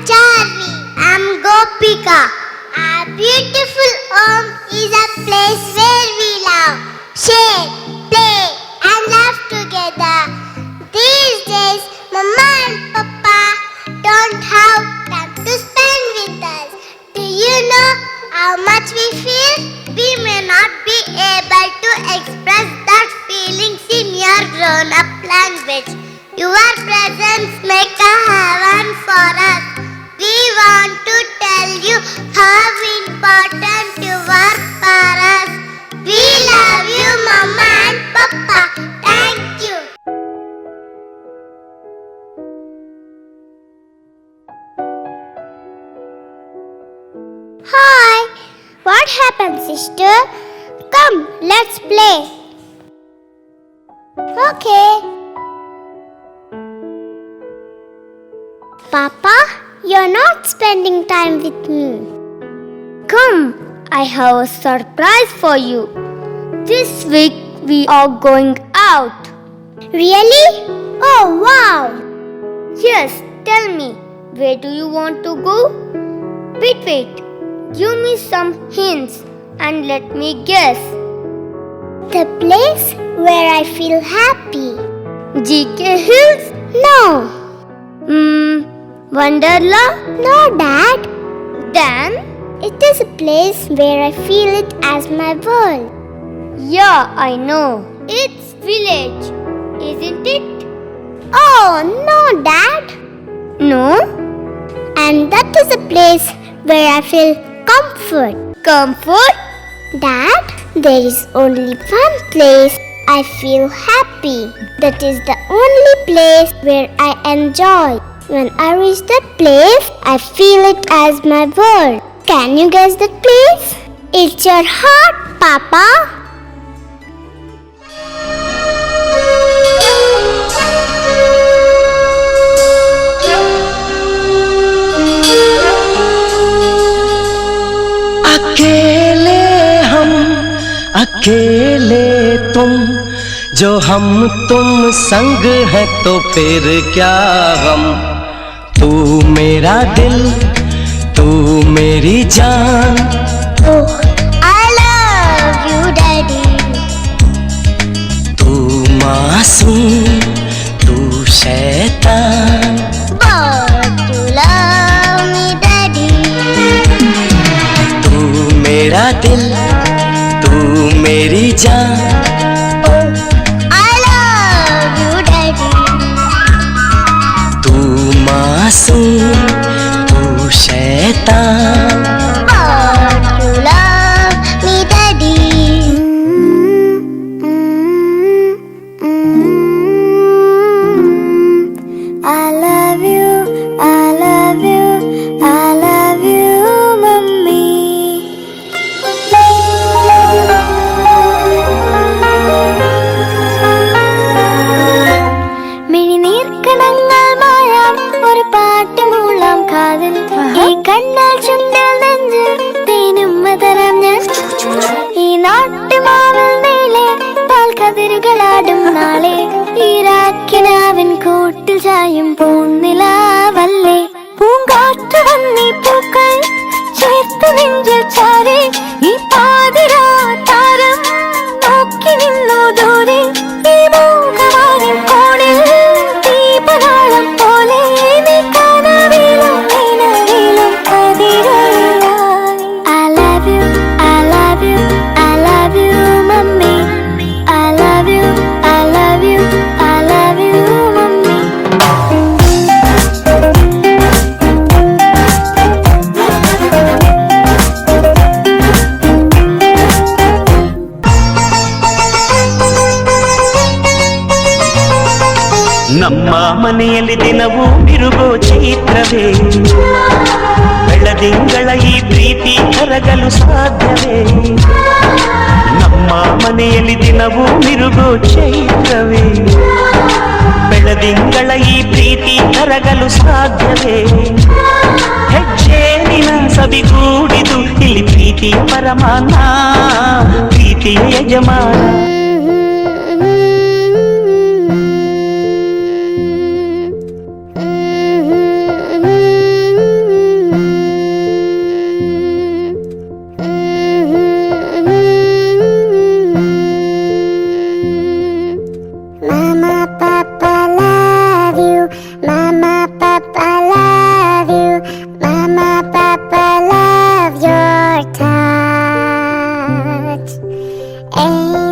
Charlie. I'm Gopika. Our beautiful home is a place where we love, share, play and laugh together. These days, Mama and Papa don't have time to spend with us. Do you know how much we feel? We may not be able to express that feelings in your grown-up language. Your presence make a heaven for us. We want to tell you how important you are for us. We love you, Mama and Papa. Thank you. Hi. What happened, sister? Come, let's play. Okay. Papa, you're not spending time with me. Come, I have a surprise for you. This week we are going out. Really? Oh, wow. Yes, tell me, where do you want to go? Wait. Give me some hints and let me guess. The place where I feel happy. GK Hills? No. Wonderla? No, Dad. Then? It is a place where I feel it as my world. Yeah, I know. It's village, isn't it? Oh, no, Dad. No? And that is a place where I feel comfort. Comfort? Dad, there is only one place I feel happy. That is the only place where I enjoy. When I reach that place, I feel it as my world. Can you guess that place? It's your heart, Papa. अकेले हम अकेले तुम, जो हम तुम संग है तो फिर क्या गम। तू मेरा दिल, तू मेरी जान। Oh, I love you, Daddy. तू मासूम, तू शैतान। But you love me, Daddy. तू मेरा दिल, तू मेरी जान। Oh, I love you, Daddy. तू मासूम, तू शैतान। But you love me, Daddy. I love you, I love you, I love you, Mummy. മിഴിനീർക്കണങ്ങൾ മായാം ഒരു പാട്ട് മൂളാം കാതിൽ ഈ കണ്ണാൽ ചുണ്ടിൽ നെഞ്ചിൽ തേനുമ്മ തരാം ഞാൻ ഈ നാട്ടുമാവിൽ നീളെ പാൽക്കതിരുകളാടും നാളെ ഈ രാക്കിനാവിൻ കൂട്ടിൽ ചായും പൂന്നിലാവല്ലേ പൂങ്കാറ്റ് വന്നീ പൂക്കൾ ചേർത്ത് നെഞ്ചിൽ ചാരി ഈ പാതിരാ താരം നോക്കി നിന്നു ദൂരെ ഈ മൂകമാരിൻ കോണിൽ ദീപനാളം പോലെ നീ കനവിലും നിലവിലും അതിരായി. I love you, I love you, I love you, Mummy. I love you, I love you, I love you, Mummy. ನಮ್ಮ ಮನೆಯಲ್ಲಿ ದಿನವೂ ಬಿರುಗೋ ಚೈತ್ರವೇ, ಬೆಳದಿಂಗಳ ಈ ಪ್ರೀತಿ ಕರಗಲು ಸಾಧ್ಯವೇ? ನಮ್ಮ ಮನೆಯಲ್ಲಿ ದಿನವೂ ಬಿರುಗೋ ಚೈತ್ರವೇ, ಬೆಳದಿಂಗಳ ಈ ಪ್ರೀತಿ ಕರಗಲು ಸಾಧ್ಯವೇ? ಹೆಜ್ಜೇನಿನ ಸವಿಗೂಡಿದು ಇಲ್ಲಿ ಪ್ರೀತಿಯ ಪರಮಾನ, ಪ್ರೀತಿಯ ಯಜಮಾನ. A